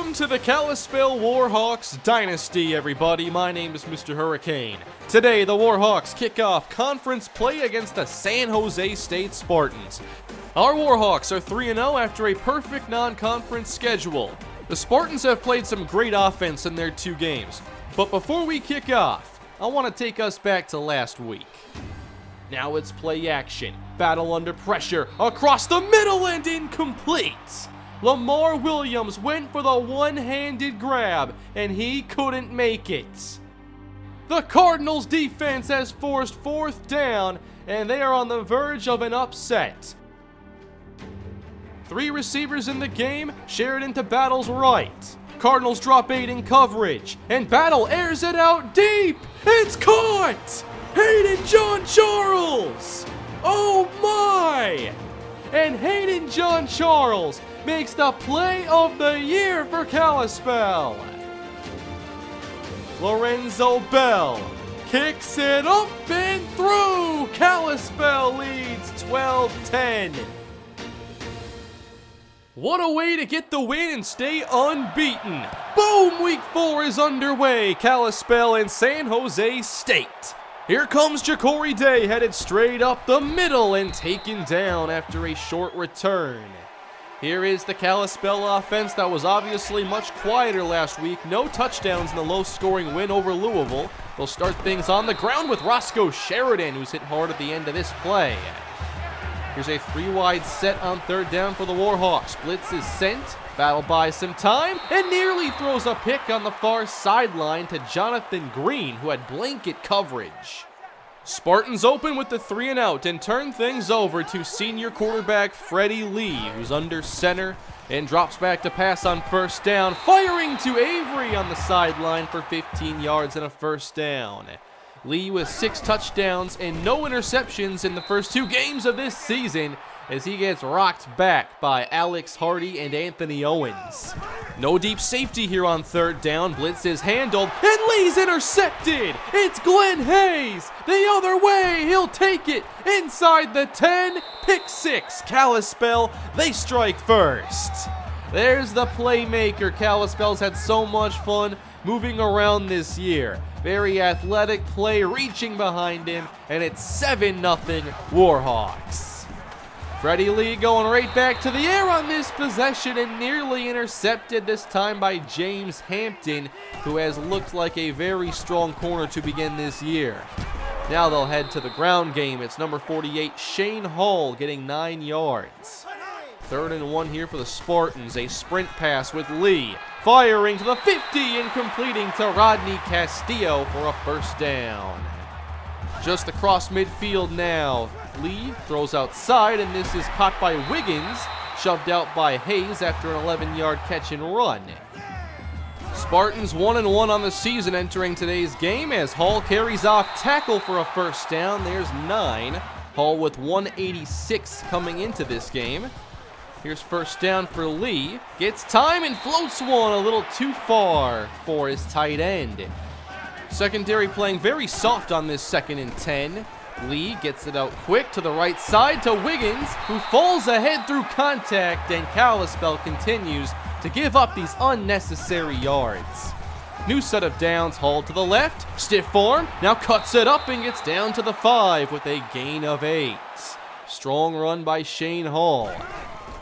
Welcome to the Kalispell Warhawks Dynasty, everybody. My name is MrHurriicane. Today, the Warhawks kick off conference play against the San Jose State Spartans. Our Warhawks are 3-0 after a perfect non-conference schedule. The Spartans have played some great offense in their 2 games. But before we kick off, I want to take us back to last week. Now it's play action. Battle under pressure. Across the middle and incomplete. Lamar Williams went for the one-handed grab, and he couldn't make it. The Cardinals' defense has forced 4th down, and they are on the verge of an upset. 3 receivers in the game, Sheridan to Battle's right. Cardinals drop 8 in coverage, and Battle airs it out deep. It's caught! Hayden John Charles! Oh my! And Hayden John Charles makes the play of the year for Kalispell. Lorenzo Bell kicks it up and through. Kalispell leads 12-10. What a way to get the win and stay unbeaten. Boom! Week 4 is underway. Kalispell and San Jose State. Here comes Ja'Cory Day, headed straight up the middle and taken down after a short return. Here is the Kalispell offense that was obviously much quieter last week. No touchdowns in the low-scoring win over Louisville. They'll start things on the ground with Roscoe Sheridan, who's hit hard at the end of this play. Here's a 3-wide set on 3rd down for the Warhawks. Blitz is sent. Battle buys some time and nearly throws a pick on the far sideline to Jonathan Green, who had blanket coverage. Spartans open with the 3-and-out and turn things over to senior quarterback Freddie Lee, who's under center and drops back to pass on 1st down, firing to Avery on the sideline for 15 yards and a 1st down. Lee with 6 touchdowns and no interceptions in the first 2 games of this season as he gets rocked back by Alex Hardy and Anthony Owens. No deep safety here on 3rd down. Blitz is handled, and Lee's intercepted. It's Glenn Hayes. The other way, he'll take it. Inside the 10, pick 6. Kalispell, they strike first. There's the playmaker. Kalispell's had so much fun moving around this year. Very athletic play, reaching behind him, and it's 7-0 Warhawks. Freddie Lee going right back to the air on this possession and nearly intercepted, this time by James Hampton, who has looked like a very strong corner to begin this year. Now they'll head to the ground game. It's number 48, Shane Hall, getting 9 yards. 3rd and 1 here for the Spartans. A sprint pass with Lee, firing to the 50 and completing to Rodney Castillo for a 1st down. Just across midfield now. Lee throws outside, and this is caught by Wiggins, shoved out by Hayes after an 11-yard catch and run. Spartans 1-1 on the season entering today's game as Hall carries off tackle for a 1st down. There's 9. Hall with 186 coming into this game. Here's 1st down for Lee. Gets time and floats one a little too far for his tight end. Secondary playing very soft on this 2nd and 10. Lee gets it out quick to the right side to Wiggins, who falls ahead through contact, and Kalispell continues to give up these unnecessary yards. New set of downs. Hall to the left, stiff form, now cuts it up and gets down to the 5 with a gain of 8. Strong run by Shane Hall.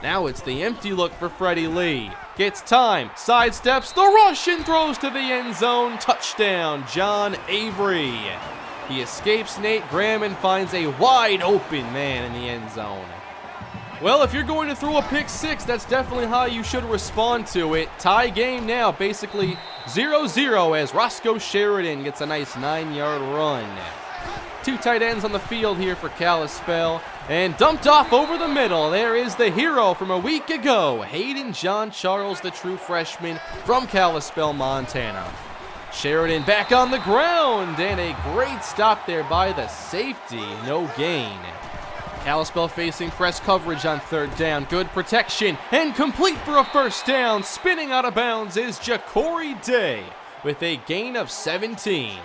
Now it's the empty look for Freddie Lee. Gets time, sidesteps the rush and throws to the end zone. Touchdown, John Avery. He escapes Nate Graham and finds a wide open man in the end zone. Well, if you're going to throw a pick 6, that's definitely how you should respond to it. Tie game now, basically 0-0 as Roscoe Sheridan gets a nice 9-yard run. 2 tight ends on the field here for Kalispell, and dumped off over the middle. There is the hero from a week ago, Hayden John Charles, the true freshman from Kalispell, Montana. Sheridan back on the ground, and a great stop there by the safety. No gain. Kalispell facing press coverage on 3rd down. Good protection, and complete for a 1st down. Spinning out of bounds is Ja'Cory Day with a gain of 17.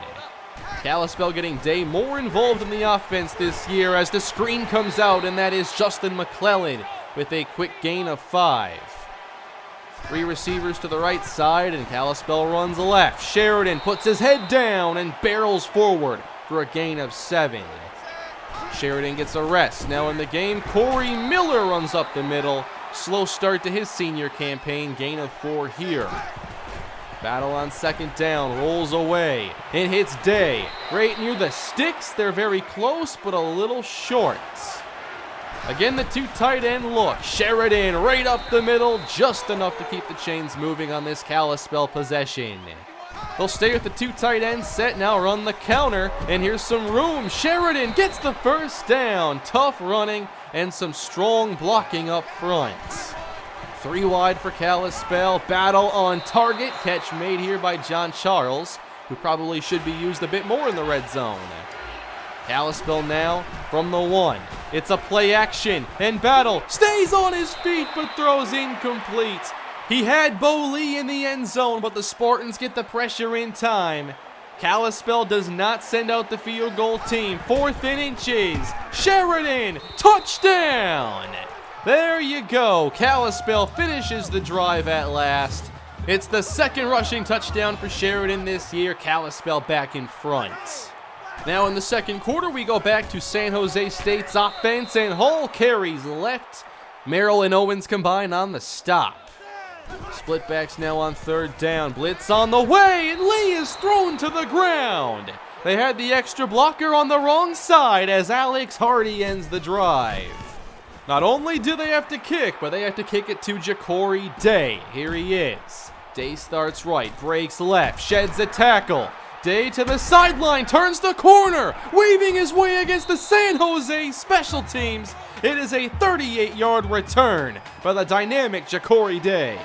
Kalispell getting Day more involved in the offense this year as the screen comes out, and that is Justin McClellan with a quick gain of 5. Three receivers to the right side, and Kalispell runs left. Sheridan puts his head down and barrels forward for a gain of 7. Sheridan gets a rest. Now in the game, Corey Miller runs up the middle. Slow start to his senior campaign, gain of 4 here. Battle on second down, rolls away, and hits Day. Right near the sticks, they're very close, but a little short. Again, the two tight end look. Sheridan right up the middle, just enough to keep the chains moving on this Kalispell possession. They'll stay with the two tight ends set, now run the counter, and here's some room. Sheridan gets the first down. Tough running and some strong blocking up front. 3 wide for Kalispell. Battle on target. Catch made here by John Charles, who probably should be used a bit more in the red zone. Kalispell now from the 1. It's a play action, and Battle stays on his feet but throws incomplete. He had Bo Lee in the end zone, but the Spartans get the pressure in time. Kalispell does not send out the field goal team. 4th and inches. Sheridan, touchdown! There you go. Kalispell finishes the drive at last. It's the 2nd rushing touchdown for Sheridan this year. Kalispell back in front. Now in the 2nd quarter, we go back to San Jose State's offense, and Hall carries left. Merrill and Owens combine on the stop. Splitbacks now on 3rd down. Blitz on the way, and Lee is thrown to the ground. They had the extra blocker on the wrong side as Alex Hardy ends the drive. Not only do they have to kick, but they have to kick it to Jacory Day. Here he is. Day starts right, breaks left, sheds a tackle. Day to the sideline, turns the corner, weaving his way against the San Jose special teams. It is a 38-yard return by the dynamic Jacory Day.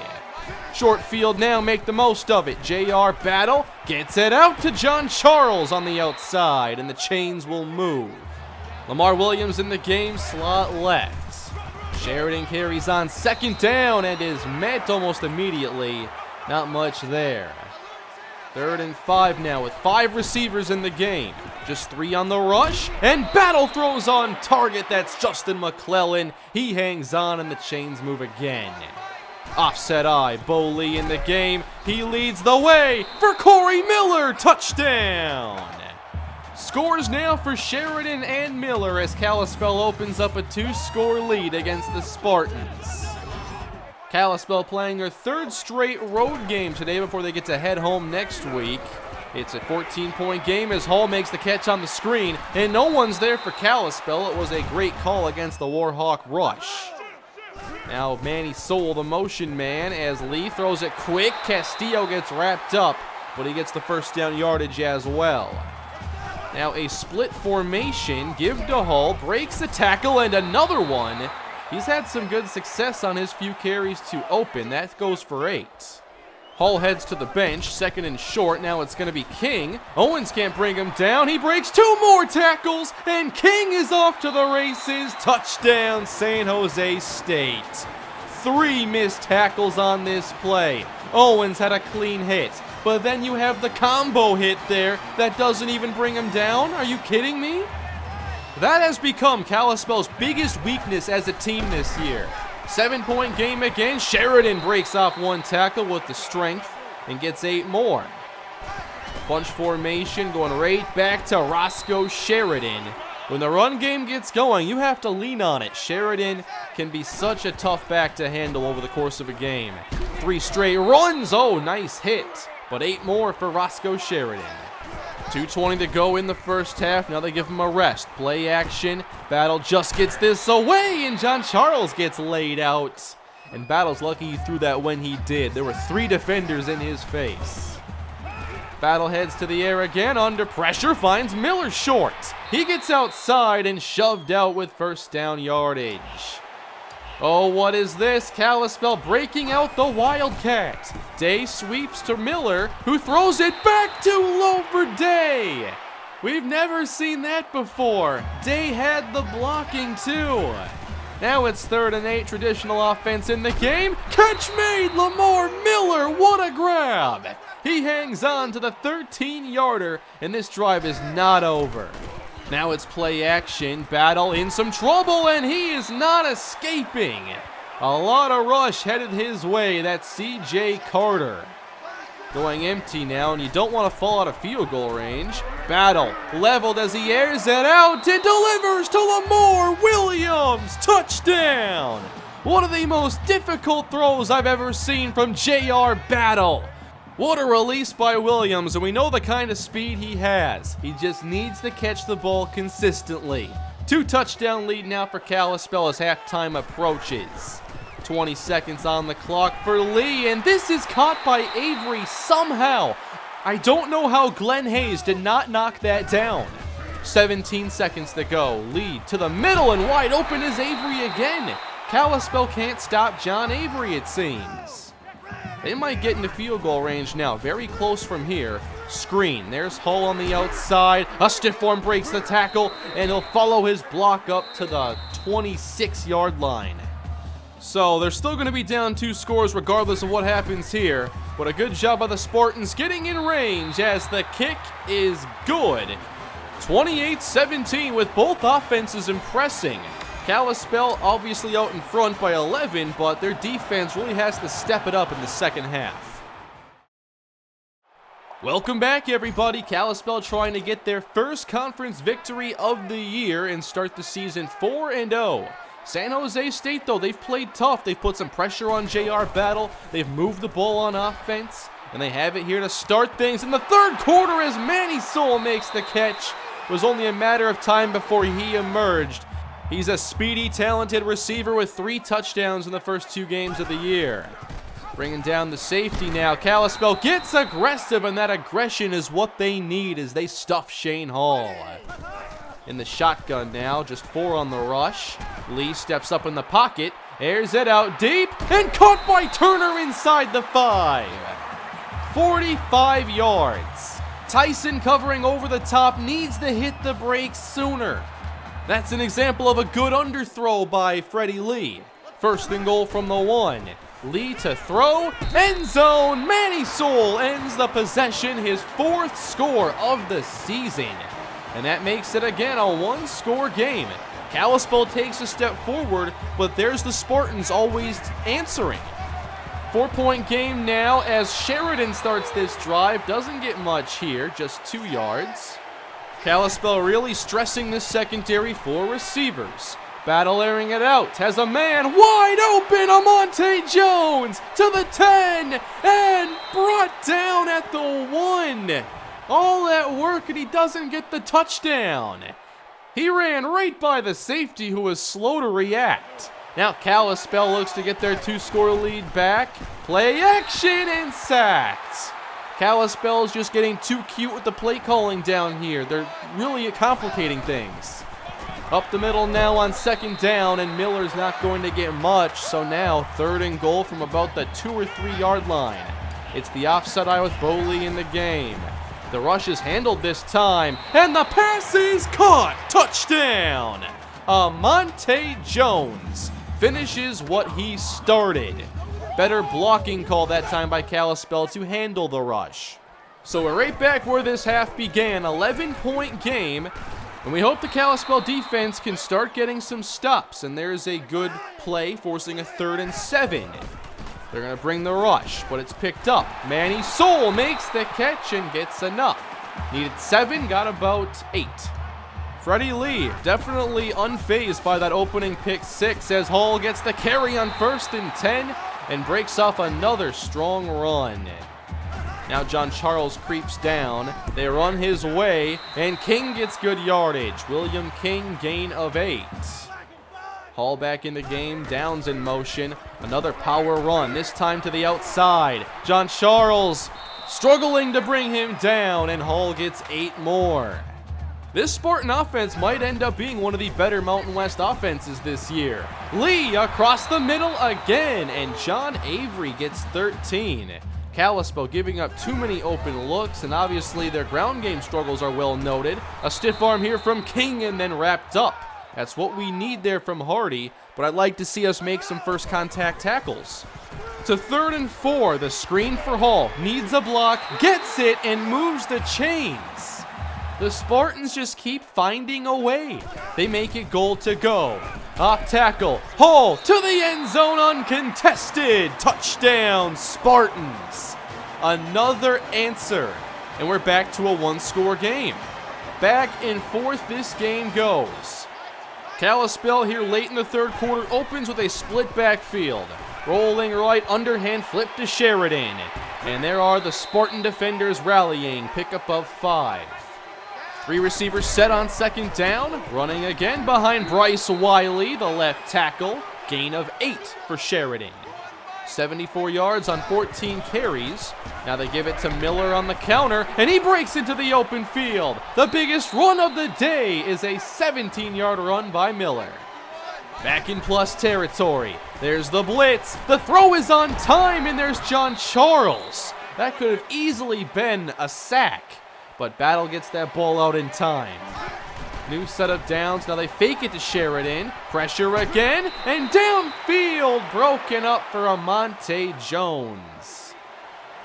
Short field now, make the most of it. JR Battle gets it out to John Charles on the outside, and the chains will move. Lamar Williams in the game, slot left. Sheridan carries on 2nd down and is met almost immediately. Not much there. 3rd and 5 now with 5 receivers in the game. Just 3 on the rush, and Battle throws on target. That's Justin McClellan. He hangs on, and the chains move again. Offset eye, Bo Lee in the game. He leads the way for Corey Miller. Touchdown! Scores now for Sheridan and Miller as Kalispell opens up a 2-score lead against the Spartans. Kalispell playing their 3rd straight road game today before they get to head home next week. It's a 14-point game as Hall makes the catch on the screen, and no one's there for Kalispell. It was a great call against the Warhawk rush. Now Manny Sowell, the motion man, as Lee throws it quick. Castillo gets wrapped up, but he gets the first down yardage as well. Now a split formation, give to Hall, breaks the tackle, and another one. He's had some good success on his few carries to open. That goes for 8. Hall heads to the bench, 2nd and short. Now it's going to be King. Owens can't bring him down. He breaks 2 more tackles, and King is off to the races. Touchdown, San Jose State. 3 missed tackles on this play. Owens had a clean hit, but then you have the combo hit there that doesn't even bring him down. Are you kidding me? That has become Kalispell's biggest weakness as a team this year. 7-point game again. Sheridan breaks off 1 tackle with the strength and gets 8 more. Bunch formation going right back to Roscoe Sheridan. When the run game gets going, you have to lean on it. Sheridan can be such a tough back to handle over the course of a game. 3 straight runs. Oh, nice hit. But 8 more for Roscoe Sheridan. 2:20 to go in the first half. Now they give him a rest. Play action. Battle just gets this away, and John Charles gets laid out. And Battle's lucky he threw that when he did. There were 3 defenders in his face. Battle heads to the air again. Under pressure, finds Miller short. He gets outside and shoved out with first down yardage. Oh, what is this? Kalispell breaking out the Wildcat. Day sweeps to Miller, who throws it back too low for Day. We've never seen that before. Day had the blocking too. Now it's 3rd and 8, traditional offense in the game. Catch made, Lamar Miller, what a grab. He hangs on to the 13-yarder, and this drive is not over. Now it's play action. Battle in some trouble, and he is not escaping. A lot of rush headed his way. That's C.J. Carter. Going empty now, and you don't want to fall out of field goal range. Battle leveled as he airs it out and delivers to Lamar Williams. Touchdown! One of the most difficult throws I've ever seen from J.R. Battle. What a release by Williams, and we know the kind of speed he has. He just needs to catch the ball consistently. 2-touchdown lead now for Kalispell as halftime approaches. 20 seconds on the clock for Lee, and this is caught by Avery somehow. I don't know how Glenn Hayes did not knock that down. 17 seconds to go. Lee to the middle, and wide open is Avery again. Kalispell can't stop John Avery, it seems. They might get into field goal range now. Very close from here. Screen. There's Hull on the outside. A stiff arm breaks the tackle, and he'll follow his block up to the 26-yard line. So they're still going to be down 2 scores regardless of what happens here. But a good job by the Spartans getting in range as the kick is good. 28-17 with both offenses impressing. Kalispell obviously out in front by 11, but their defense really has to step it up in the second half. Welcome back, everybody. Kalispell trying to get their first conference victory of the year and start the season 4-0. San Jose State, though, they've played tough. They've put some pressure on J.R. Battle. They've moved the ball on offense, and they have it here to start things in the third quarter as Manny Soul makes the catch. It was only a matter of time before he emerged. He's a speedy, talented receiver with 3 touchdowns in the first 2 games of the year. Bringing down the safety now. Kalispell gets aggressive, and that aggression is what they need as they stuff Shane Hall. In the shotgun now, just 4 on the rush. Lee steps up in the pocket, airs it out deep, and caught by Turner inside the 5. 45 yards. Tyson covering over the top, needs to hit the brakes sooner. That's an example of a good underthrow by Freddie Lee. First and goal from the 1. Lee to throw, end zone. Manny Soul ends the possession, his 4th score of the season. And that makes it again a 1-score game. Kalispell takes a step forward, but there's the Spartans always answering. 4-point game now as Sheridan starts this drive. Doesn't get much here, just 2 yards. Kalispell really stressing this secondary for receivers. Battle airing it out, has a man wide open, Amonte Jones to the 10, and brought down at the 1. All that work, and he doesn't get the touchdown. He ran right by the safety, who was slow to react. Now Kalispell looks to get their 2-score lead back. Play action and sacked. Kalispell is just getting too cute with the play calling down here. They're really complicating things. Up the middle now on 2nd down, and Miller's not going to get much. So now 3rd and goal from about the 2 or 3 yard line. It's the offside eye with Bowley in the game. The rush is handled this time, and the pass is caught. Touchdown! Amonte Jones finishes what he started. Better blocking call that time by Kalispell to handle the rush. So we're right back where this half began, 11-point game, and we hope the Kalispell defense can start getting some stops, and there's a good play forcing a 3rd and 7. They're going to bring the rush, but it's picked up. Manny Soul makes the catch and gets enough. Needed 7, got about 8. Freddie Lee definitely unfazed by that opening pick 6 as Hall gets the carry on 1st and 10 and breaks off another strong run. Now John Charles creeps down. They run his way, and King gets good yardage. William King, gain of 8. Hall back in the game, Downs in motion. Another power run, this time to the outside. John Charles struggling to bring him down, and Hall gets 8 more. This Spartan offense might end up being one of the better Mountain West offenses this year. Lee across the middle again, and John Avery gets 13. Kalispell giving up too many open looks, and obviously their ground game struggles are well noted. A stiff arm here from King and then wrapped up. That's what we need there from Hardy, but I'd like to see us make some first contact tackles. To 3rd and 4, the screen for Hall, needs a block, gets it, and moves the chains. The Spartans just keep finding a way. They make it goal to go. Off tackle, Hall to the end zone, uncontested. Touchdown, Spartans. Another answer, and we're back to a one-score game. Back and forth this game goes. Kalispell here late in the third quarter opens with a split backfield. Rolling right, underhand flip to Sheridan. And there are the Spartan defenders rallying, pickup of 5. 3 receivers set on second down. Running again behind Bryce Wiley, the left tackle. Gain of 8 for Sheridan. 74 yards on 14 carries. Now they give it to Miller on the counter, and he breaks into the open field. The biggest run of the day is a 17-yard run by Miller. Back in plus territory. There's the blitz. The throw is on time, and there's John Charles. That could have easily been a sack, but Battle gets that ball out in time. New set of downs. Now they fake it to Sheridan. Pressure again, and downfield broken up for Amonte Jones.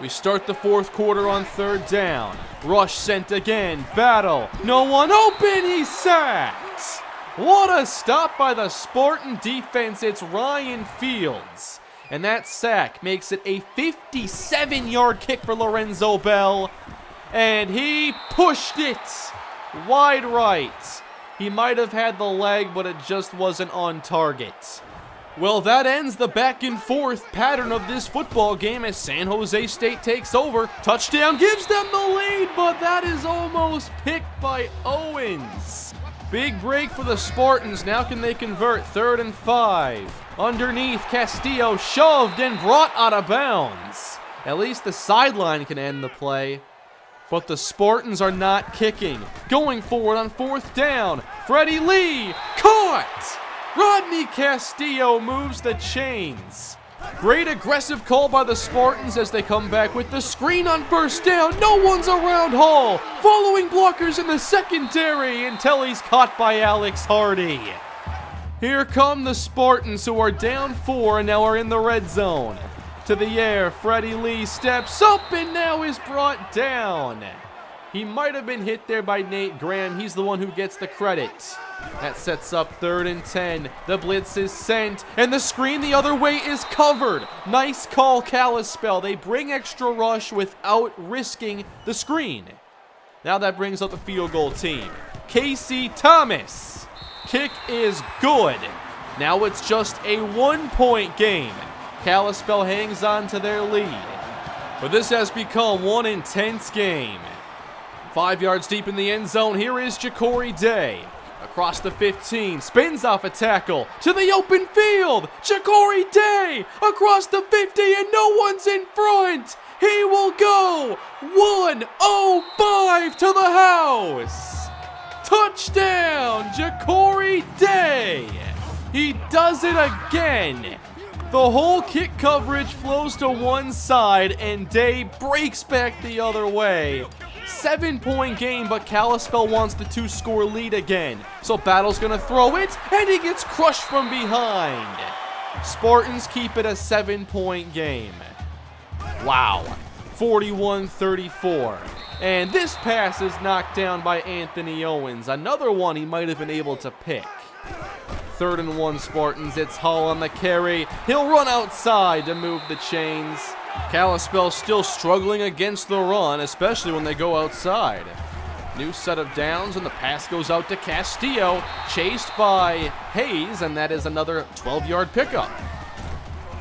We start the fourth quarter on third down. Rush sent again. Battle. No one open. He's sacked. What a stop by the Spartan defense. It's Ryan Fields. And that sack makes it a 57-yard kick for Lorenzo Bell. And he pushed it wide right. He might have had the leg, but it just wasn't on target. Well, that ends the back and forth pattern of this football game as San Jose State takes over. Touchdown gives them the lead, but that is almost picked by Owens. Big break for the Spartans. Now can they convert? 3rd and 5. Underneath, Castillo shoved and brought out of bounds. At least the sideline can end the play. But the Spartans are not kicking. Going forward on 4th down. Freddie Lee caught. Rodney Castillo moves the chains. Great aggressive call by the Spartans as they come back with the screen on 1st down. No one's around Hall. Following blockers in the secondary until he's caught by Alex Hardy. Here come the Spartans, who are down 4 and now are in the red zone. To the air, Freddie Lee steps up and now is brought down. He might have been hit there by Nate Graham. He's the one who gets the credit. That sets up 3rd and 10. The blitz is sent, and the screen the other way is covered. Nice call, Kalispell. They bring extra rush without risking the screen. Now that brings up the field goal team. Casey Thomas. Kick is good. Now it's just a 1-point game. Kalispell hangs on to their lead. But this has become one intense game. 5 yards deep in the end zone, here is Ja'Cory Day. Across the 15, spins off a tackle to the open field. Ja'Cory Day across the 50 and no one's in front. He will go 105 to the house. Touchdown, Ja'Cory Day. He does it again. The whole kick coverage flows to one side and Day breaks back the other way. 7-point game, but Kalispell wants the 2-score lead again. So Battle's gonna throw it, and he gets crushed from behind. Spartans keep it a 7-point game. Wow. 41-34. And this pass is knocked down by Anthony Owens. Another one he might have been able to pick. 3rd and 1 Spartans. It's Hall on the carry. He'll run outside to move the chains. Kalispell still struggling against the run, especially when they go outside. New set of downs, and the pass goes out to Castillo, chased by Hayes, and that is another 12-yard pickup.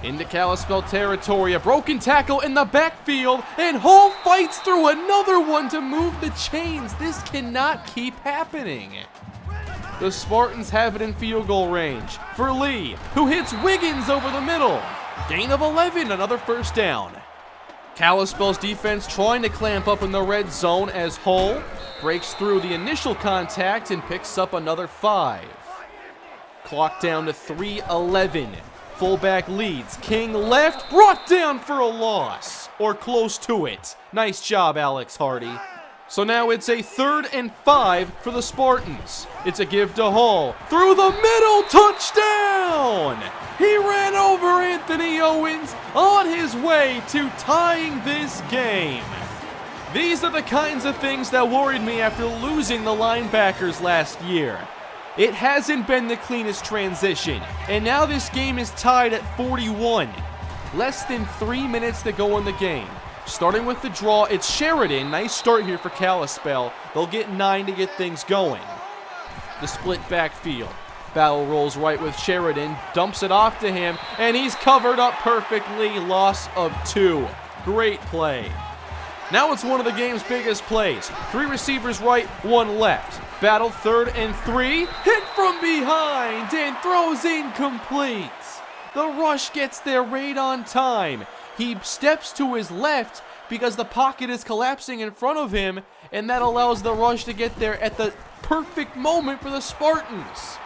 Into Kalispell territory, a broken tackle in the backfield, and Hall fights through another one to move the chains. This cannot keep happening. The Spartans have it in field goal range for Lee, who hits Wiggins over the middle. Gain of 11, another 1st down. Kalispell's defense trying to clamp up in the red zone as Hull breaks through the initial contact and picks up another 5. Clock down to 3:11. Fullback leads. King left, brought down for a loss, or close to it. Nice job, Alex Hardy. So now it's a 3rd and 5 for the Spartans. It's a give to Hall. Through the middle, touchdown! He ran over Anthony Owens on his way to tying this game. These are the kinds of things that worried me after losing the linebackers last year. It hasn't been the cleanest transition, and now this game is tied at 41. Less than 3 minutes to go in the game. Starting with the draw, it's Sheridan. Nice start here for Kalispell. They'll get 9 to get things going. The split backfield. Battle rolls right with Sheridan, dumps it off to him, and he's covered up perfectly. Loss of 2. Great play. Now it's one of the game's biggest plays. 3 receivers right, 1 left. Battle 3rd and 3. Hit from behind and throws incomplete. The rush gets there right on time. He steps to his left because the pocket is collapsing in front of him, and that allows the rush to get there at the perfect moment for the Spartans.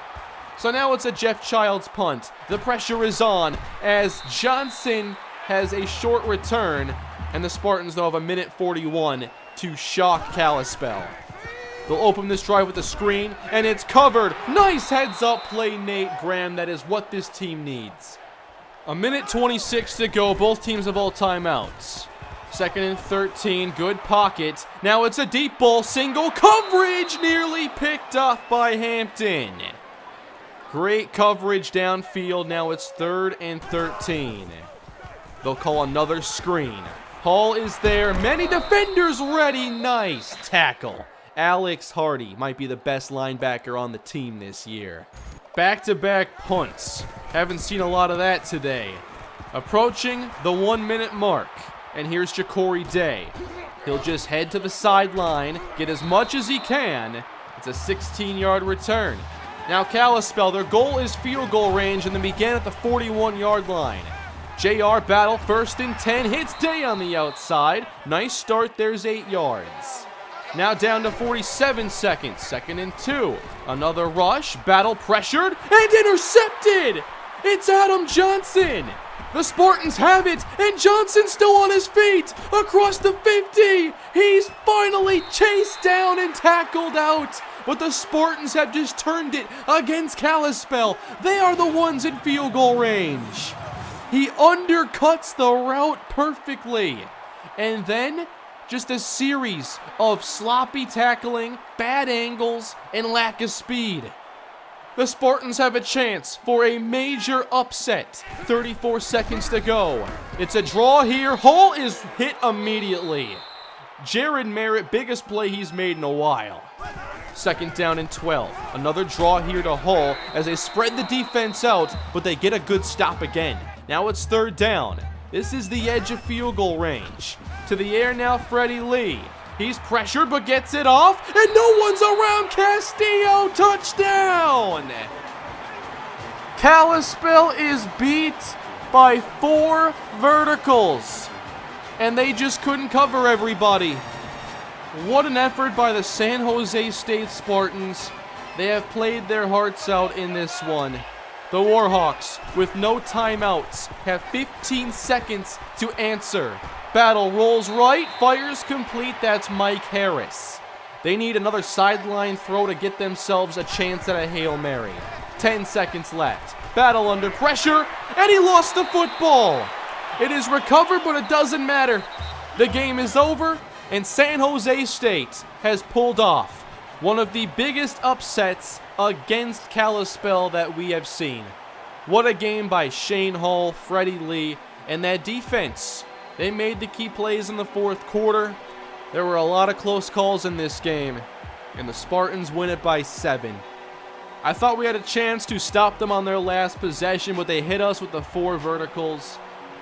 So now it's a Jeff Childs punt. The pressure is on as Johnson has a short return, and the Spartans now have a minute 41 to shock Kalispell. They'll open this drive with a screen, and it's covered. Nice heads-up play, Nate Graham. That is what this team needs. A minute 26 to go. Both teams have all timeouts. 2nd and 13. Good pocket. Now it's a deep ball. Single coverage. Nearly picked off by Hampton. Great coverage downfield. Now it's 3rd and 13. They'll call another screen. Hall is there. Many defenders ready. Nice tackle. Alex Hardy might be the best linebacker on the team this year. Back-to-back punts. Haven't seen a lot of that today. Approaching the 1-minute mark. And here's Ja'Cory Day. He'll just head to the sideline, get as much as he can. It's a 16-yard return. Now Kalispell, their goal is field goal range, and they begin at the 41-yard line. JR battle, 1st and 10, hits Day on the outside. Nice start, there's 8 yards. Now down to 47 seconds, 2nd and 2. Another rush, battle pressured, and intercepted! It's Adam Johnson! The Spartans have it, and Johnson's still on his feet! Across the 50! He's finally chased down and tackled out! But the Spartans have just turned it against Kalispell. They are the ones in field goal range. He undercuts the route perfectly. And then just a series of sloppy tackling, bad angles, and lack of speed. The Spartans have a chance for a major upset. 34 seconds to go. It's a draw here. Hall is hit immediately. Jared Merritt, biggest play he's made in a while. 2nd down and 12. Another draw here to Hull as they spread the defense out, but they get a good stop again. Now it's 3rd down. This is the edge of field goal range. To the air now, Freddie Lee. He's pressured but gets it off, and no one's around. Castillo, touchdown! Kalispell is beat by 4 verticals, and they just couldn't cover everybody. What an effort by the San Jose State Spartans. They have played their hearts out in this one. The Warhawks, with no timeouts, have 15 seconds to answer. Battle rolls right, fires complete. That's Mike Harris. They need another sideline throw to get themselves a chance at a Hail Mary. 10 seconds left. Battle under pressure, and he lost the football. It is recovered, but it doesn't matter. The game is over, and San Jose State has pulled off one of the biggest upsets against Kalispell that we have seen. What a game by Shane Hall, Freddie Lee, and that defense. They made the key plays in the 4th quarter. There were a lot of close calls in this game, and the Spartans win it by 7. I thought we had a chance to stop them on their last possession, but they hit us with the 4 verticals.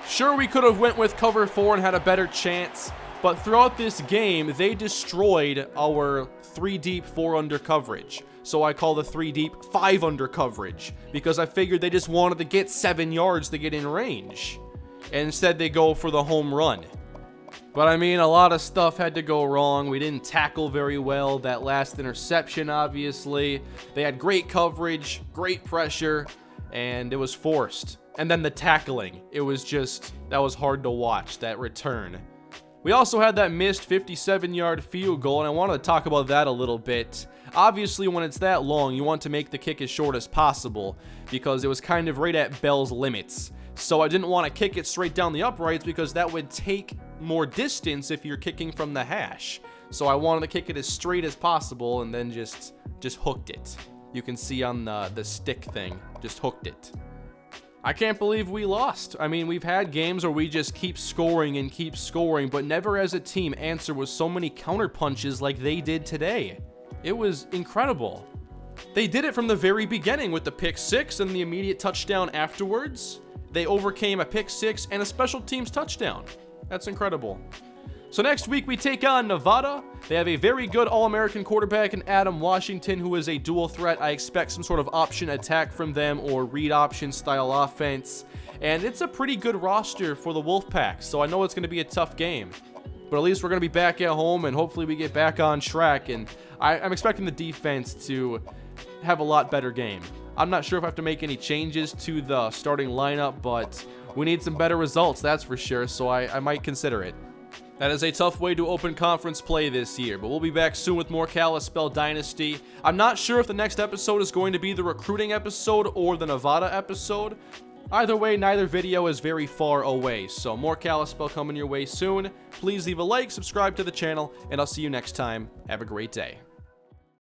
Sure, we could have went with cover 4 and had a better chance, but throughout this game, they destroyed our 3 deep, 4 under coverage. So I call the 3 deep 5 under coverage, because I figured they just wanted to get 7 yards to get in range. And instead they go for the home run. But I mean, a lot of stuff had to go wrong. We didn't tackle very well. That last interception, obviously. They had great coverage, great pressure, and it was forced. And then the tackling. It was just, that was hard to watch, that return. We also had that missed 57-yard field goal, and I wanted to talk about that a little bit. Obviously, when it's that long, you want to make the kick as short as possible, because it was kind of right at Bell's limits. So I didn't want to kick it straight down the uprights because that would take more distance if you're kicking from the hash. So I wanted to kick it as straight as possible and then just hooked it. You can see on the stick thing, just hooked it. I can't believe we lost. I mean, we've had games where we just keep scoring and keep scoring, but never as a team answer with so many counter punches like they did today. It was incredible. They did it from the very beginning with the pick six and the immediate touchdown afterwards. They overcame a pick six and a special teams touchdown. That's incredible. So next week we take on Nevada. They have a very good All-American quarterback in Adam Washington, who is a dual threat. I expect some sort of option attack from them or read option style offense. And it's a pretty good roster for the Wolfpack, so I know it's going to be a tough game. But at least we're going to be back at home, and hopefully we get back on track. And I'm expecting the defense to have a lot better game. I'm not sure if I have to make any changes to the starting lineup, but we need some better results, that's for sure, so I might consider it. That is a tough way to open conference play this year, but we'll be back soon with more Kalispell Dynasty. I'm not sure if the next episode is going to be the recruiting episode or the Nevada episode. Either way, neither video is very far away, so more Kalispell coming your way soon. Please leave a like, subscribe to the channel, and I'll see you next time. Have a great day.